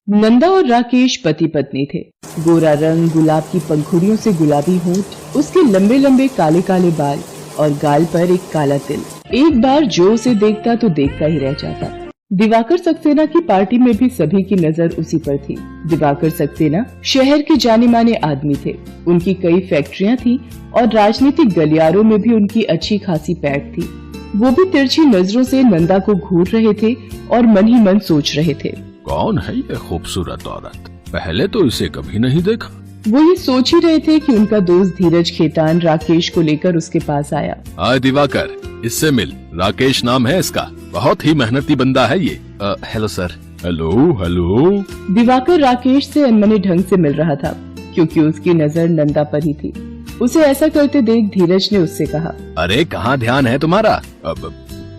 नंदा और राकेश पति पत्नी थे। गोरा रंग, गुलाब की पंखुड़ियों से गुलाबी होंठ, उसके लंबे लंबे काले काले बाल और गाल पर एक काला तिल। एक बार जो उसे देखता तो देखता ही रह जाता। दिवाकर सक्सेना की पार्टी में भी सभी की नजर उसी पर थी। दिवाकर सक्सेना शहर के जाने माने आदमी थे। उनकी कई फैक्ट्रियां थी और राजनीतिक गलियारों में भी उनकी अच्छी खासी पैठ थी। वो भी तिरछी नजरों से नंदा को घूर रहे थे और मन ही मन सोच रहे थे, कौन है ये खूबसूरत औरत? पहले तो इसे कभी नहीं देखा। वो ये सोच ही रहे थे कि उनका दोस्त धीरज खेतान राकेश को लेकर उसके पास आया। आए दिवाकर, इससे मिल। राकेश नाम है इसका, बहुत ही मेहनती बंदा है ये। Hello sir. Hello hello. Diwakar Rakesh से अनमने ढंग से मिल रहा था क्योंकि उसकी नजर नंदा पर ही थी। उसे ऐसा करते देख धीरज ने उससे कहा, अरे कहाँ ध्यान है तुम्हारा? अब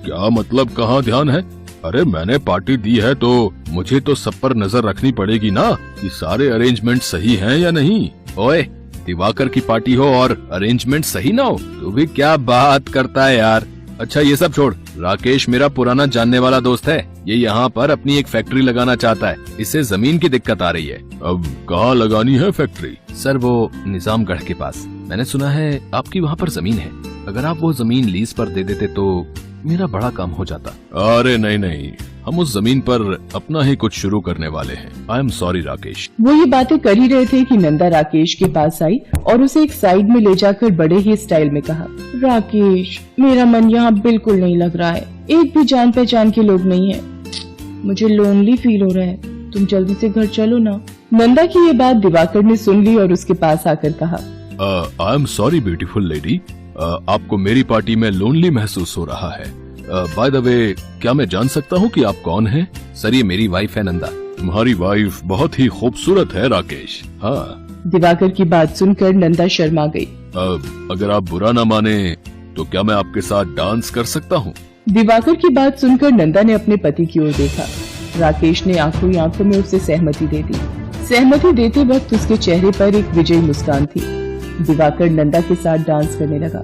क्या मतलब कहाँ ध्यान है? अरे मैंने पार्टी दी है तो मुझे तो सब पर नजर रखनी पड़ेगी ना कि सारे अरेंजमेंट सही हैं या नहीं। ओए, दिवाकर की पार्टी हो और अरेंजमेंट सही ना हो? तू भी क्या बात करता है यार। अच्छा ये सब छोड़, राकेश मेरा पुराना जानने वाला दोस्त है। ये यहाँ पर अपनी एक फैक्ट्री लगाना चाहता है। इसे जमीन की दिक्कत आ रही है। अब कहाँ लगानी है फैक्ट्री? सर वो निजामगढ़ के पास। मैंने सुना है आपकी वहाँ पर जमीन है। अगर आप वो जमीन लीज पर दे देते तो मेरा बड़ा काम हो जाता। अरे नहीं नहीं, हम उस जमीन पर अपना ही कुछ शुरू करने वाले हैं। I am sorry Rakesh. वो ये बातें कर ही रहे थे कि नंदा राकेश के पास आई और उसे एक साइड में ले जाकर बड़े ही स्टाइल में कहा, राकेश मेरा मन यहाँ बिल्कुल नहीं लग रहा है। एक भी जान पहचान के लोग नहीं है। मुझे लोनली फील हो रहा है। तुम जल्दी से घर चलो ना। नंदा की ये बात दिवाकर ने सुन ली और उसके पास आकर कहा, I am sorry beautiful lady, आपको मेरी पार्टी में लोनली महसूस हो रहा है। बाय द वे, क्या मैं जान सकता हूँ कि आप कौन हैं? सर ये मेरी वाइफ है नंदा। तुम्हारी वाइफ बहुत ही खूबसूरत है राकेश। हाँ। दिवाकर की बात सुनकर नंदा शर्मा गई। अगर आप बुरा न माने तो क्या मैं आपके साथ डांस कर सकता हूँ? दिवाकर की बात सुनकर नंदा ने अपने पति की ओर देखा। राकेश ने आंखों ही आंखों में उससे सहमति दे दी। सहमति देते वक्त उसके चेहरे पर एक विजयी मुस्कान थी। दिवाकर नंदा के साथ डांस करने लगा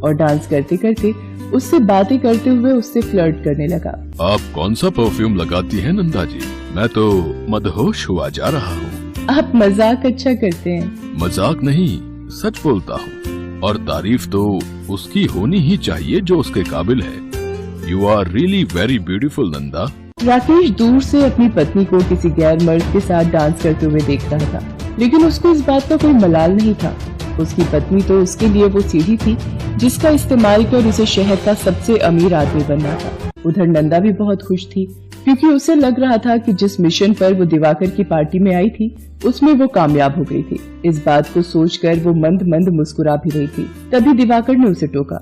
और डांस करते करते उससे बातें करते हुए उससे फ्लर्ट करने लगा। आप कौन सा परफ्यूम लगाती हैं नंदा जी? मैं तो मदहोश हुआ जा रहा हूँ। आप मजाक अच्छा करते हैं। मजाक नहीं, सच बोलता हूँ। और तारीफ तो उसकी होनी ही चाहिए जो उसके काबिल है। You are really very beautiful Nanda. Rakesh दूर से अपनी पत्नी को किसी गैर मर्द के साथ डांस करते हुए देख रहा था, लेकिन उसको इस बात का कोई मलाल नहीं था। उसकी पत्नी तो उसके लिए वो सीढ़ी थी जिसका इस्तेमाल कर उसे शहर का सबसे अमीर आदमी बनना था। उधर नंदा भी बहुत खुश थी क्योंकि उसे लग रहा था कि जिस मिशन पर वो दिवाकर की पार्टी में आई थी उसमें वो कामयाब हो गई थी। इस बात को सोचकर वो मंद मंद मुस्कुरा भी रही थी। तभी दिवाकर ने उसे टोका,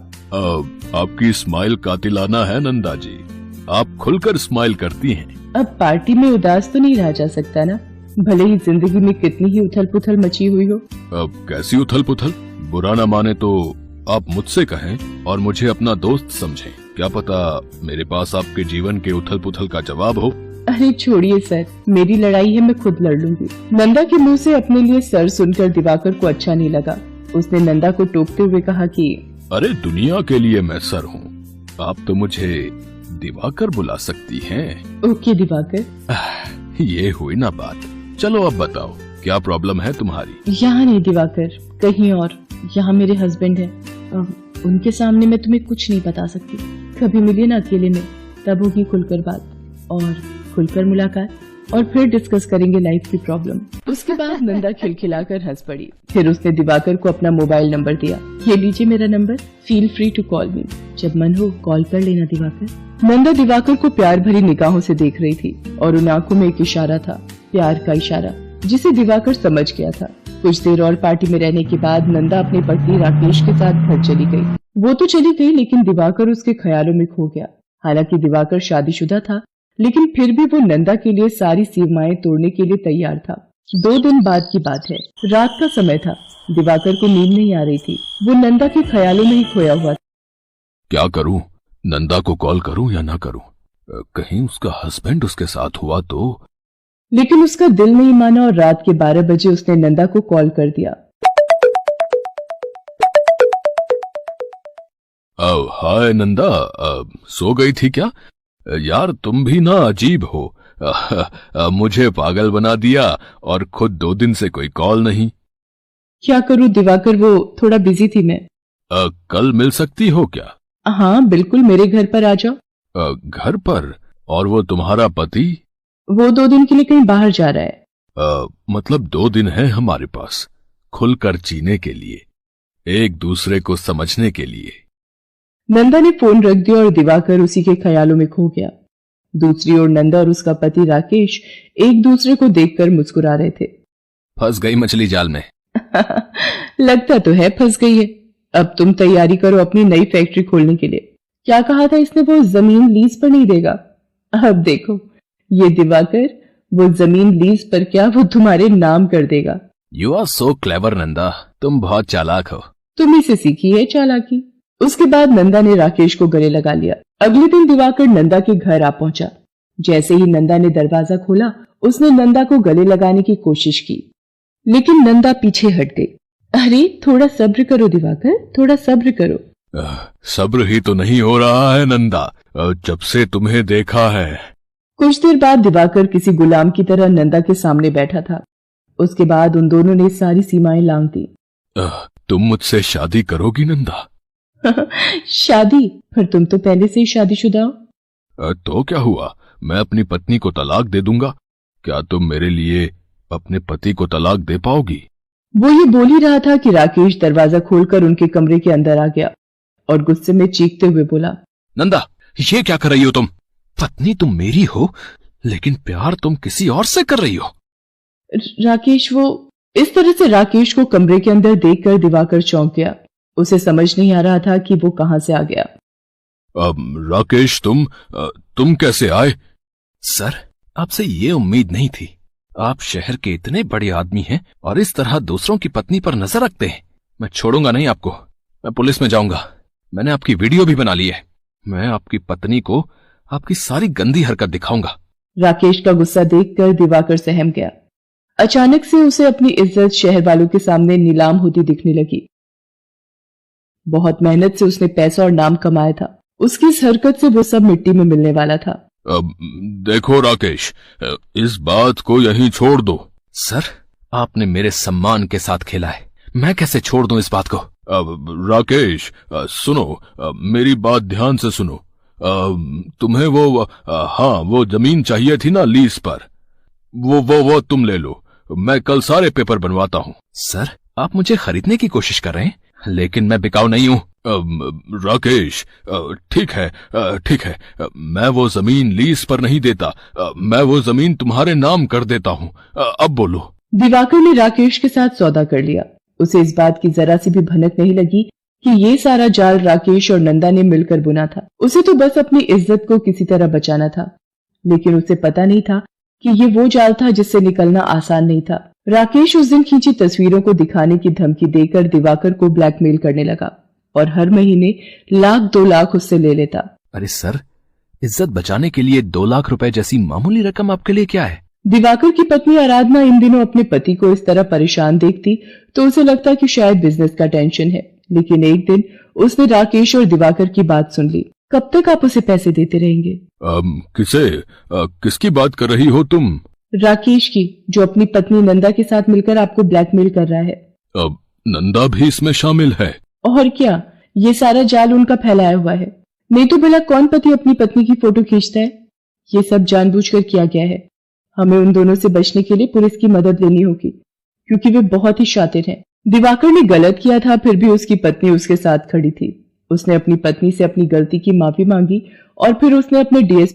आपकी स्माइल कातिलाना है नंदा जी। आप खुलकर स्माइल करती हैं। अब पार्टी में उदास तो नहीं रहा जा सकता ना, भले ही जिंदगी में कितनी ही उथल पुथल मची हुई हो। अब कैसी उथल पुथल? बुरा न माने तो आप मुझसे कहें और मुझे अपना दोस्त समझें। क्या पता मेरे पास आपके जीवन के उथल पुथल का जवाब हो। अरे छोड़िए सर, मेरी लड़ाई है, मैं खुद लड़ लूंगी। नंदा के मुंह से अपने लिए सर सुनकर दिवाकर को अच्छा नहीं लगा। उसने नंदा को टोकते हुए कहा कि अरे दुनिया के लिए मैं सर हूँ, आप तो मुझे दिवाकर बुला सकती हैं। ओके दिवाकर। ये हुई ना बात। चलो अब बताओ क्या प्रॉब्लम है तुम्हारी? यहाँ नहीं दिवाकर, कहीं और। यहाँ मेरे हस्बैंड है। उनके सामने मैं तुम्हें कुछ नहीं बता सकती। कभी मिलिए ना अकेले में, तब होगी खुलकर बात और खुलकर मुलाकात और फिर डिस्कस करेंगे लाइफ की प्रॉब्लम। उसके बाद नंदा खिलखिलाकर हंस पड़ी। फिर उसने दिवाकर को अपना मोबाइल नंबर दिया। ये लीजिए मेरा number, feel free to call me. जब मन हो कॉल कर लेना दिवाकर। नंदा दिवाकर को प्यार भरी निगाहों से देख रही थी और उन आंखों में एक इशारा था, प्यार का इशारा, जिसे दिवाकर समझ गया था। कुछ देर और पार्टी में रहने के बाद नंदा अपने पति राकेश के साथ घर चली गई। वो तो चली गई लेकिन दिवाकर उसके ख्यालों में खो गया। हालांकि दिवाकर शादीशुदा था लेकिन फिर भी वो नंदा के लिए सारी सीमाएं तोड़ने के लिए तैयार था। 2 दिन बाद की बात है, रात का समय था। दिवाकर को नींद नहीं आ रही थी। वो नंदा के ख्यालों में ही खोया हुआ था। क्या करूं, नंदा को कॉल करूं या ना करूं? कहीं उसका हस्बैंड उसके साथ हुआ तो। लेकिन उसका दिल नहीं माना और रात के 12 बजे उसने नंदा को कॉल कर दिया। हाय नंदा, सो गई थी क्या? यार तुम भी ना अजीब हो। मुझे पागल बना दिया और खुद 2 दिन से कोई कॉल नहीं। क्या करूं दिवाकर, वो थोड़ा बिजी थी मैं। कल मिल सकती हो क्या? हाँ बिल्कुल, मेरे घर पर आ जाओ। घर पर? और वो तुम्हारा पति? वो 2 दिन के लिए कहीं बाहर जा रहा है। मतलब 2 दिन है हमारे पास खुलकर जीने के लिए, एक दूसरे को समझने के लिए। नंदा ने फोन रख दिया और दिवाकर उसी के ख्यालों में खो गया। दूसरी ओर नंदा और उसका पति राकेश एक दूसरे को देखकर मुस्कुरा रहे थे। फंस गई मछली जाल में। लगता तो है फंस गई है। अब तुम तैयारी करो अपनी नई फैक्ट्री खोलने के लिए। क्या कहा था इसने, वो जमीन लीज पर नहीं देगा। अब देखो ये दिवाकर, वो जमीन लीज पर क्या, वो तुम्हारे नाम कर देगा। You are so clever Nanda, तुम बहुत चालाक हो। तुम ही से सीखी है चालाकी। उसके बाद नंदा ने राकेश को गले लगा लिया। अगले दिन दिवाकर नंदा के घर आ पहुंचा। जैसे ही नंदा ने दरवाजा खोला, उसने नंदा को गले लगाने की कोशिश की, लेकिन नंदा पीछे हट गई। अरे थोड़ा सब्र करो दिवाकर, थोड़ा सब्र करो। सब्र ही तो नहीं हो रहा है नंदा, जब से तुम्हें देखा है। कुछ देर बाद दिवाकर किसी गुलाम की तरह नंदा के सामने बैठा था। उसके बाद उन दोनों ने सारी सीमाएं लांघ दी। तुम मुझसे शादी करोगी नंदा? शादी? पर तुम तो पहले से ही शादीशुदा हो। तो क्या हुआ, मैं अपनी पत्नी को तलाक दे दूंगा। क्या तुम मेरे लिए अपने पति को तलाक दे पाओगी? वो ये बोल ही रहा था कि राकेश दरवाजा खोलकर उनके कमरे के अंदर आ गया और गुस्से में चीखते हुए बोला, नंदा ये क्या कर रही हो तुम? पत्नी तुम मेरी हो, लेकिन प्यार तुम किसी और से कर रही हो। राकेश, वो इस तरह से राकेश को कमरे के अंदर देखकर दिवाकर चौंक गया। उसे समझ नहीं आ रहा था कि वो कहां से आ गया। राकेश तुम कैसे आए? सर आपसे ये उम्मीद नहीं थी। आप शहर के इतने बड़े आदमी हैं और इस तरह दूसरों की पत्नी पर नजर रखते हैं। मैं छोड़ूंगा नहीं आपको, मैं पुलिस में जाऊंगा। मैंने आपकी वीडियो भी बना ली है। मैं आपकी पत्नी को आपकी सारी गंदी हरकत दिखाऊंगा। राकेश का गुस्सा देखकर दिवाकर सहम गया। अचानक से उसे अपनी इज्जत शहर वालों के सामने नीलाम होती दिखने लगी। बहुत मेहनत से उसने पैसा और नाम कमाया था। उसकी इस हरकत से वो सब मिट्टी में मिलने वाला था। देखो राकेश, इस बात को यहीं छोड़ दो। सर आपने मेरे सम्मान के साथ खेला है, मैं कैसे छोड़ दूं इस बात को? राकेश सुनो, मेरी बात ध्यान से सुनो। तुम्हें वो जमीन चाहिए थी ना लीज पर, वो तुम ले लो। मैं कल सारे पेपर बनवाता हूँ। सर आप मुझे खरीदने की कोशिश कर रहे हैं, लेकिन मैं बिकाऊ नहीं हूँ। राकेश ठीक है, मैं वो जमीन लीज पर नहीं देता। मैं वो जमीन तुम्हारे नाम कर देता हूँ। अब बोलो। दिवाकर ने राकेश के साथ सौदा कर लिया। उसे इस बात की जरा सी भी भनक नहीं लगी कि ये सारा जाल राकेश और नंदा ने मिलकर बुना था। उसे तो बस अपनी इज्जत को किसी तरह बचाना था, लेकिन उसे पता नहीं था कि ये वो जाल था जिससे निकलना आसान नहीं था। राकेश उस दिन खींची तस्वीरों को दिखाने की धमकी देकर दिवाकर को ब्लैकमेल करने लगा और हर महीने 1-2 लाख उससे ले लेता। अरे सर, इज्जत बचाने के लिए 2 लाख रुपए जैसी मामूली रकम आपके लिए क्या है? दिवाकर की पत्नी आराधना इन दिनों अपने पति को इस तरह परेशान देखती तो उसे लगता कि शायद बिजनेस का टेंशन है, लेकिन एक दिन उसने राकेश और दिवाकर की बात सुन ली। कब तक आप उसे पैसे देते रहेंगे? किसकी बात कर रही हो तुम? राकेश की, जो अपनी पत्नी नंदा के साथ मिलकर आपको ब्लैकमेल कर रहा है। नंदा भी इसमें शामिल है? और क्या, ये सारा जाल उनका फैलाया हुआ है। नहीं तो भला कौन पति अपनी पत्नी की फोटो खींचता है? ये सब जानबूझकर किया गया है। हमें उन दोनों से बचने के लिए पुलिस की मदद लेनी होगी, क्योंकि वे बहुत ही शातिर हैं। दिवाकर ने गलत किया था, फिर भी उसकी पत्नी उसके साथ खड़ी थी। उसने अपनी पत्नी से अपनी गलती की माफी मांगी और फिर उसने अपने डीएसपी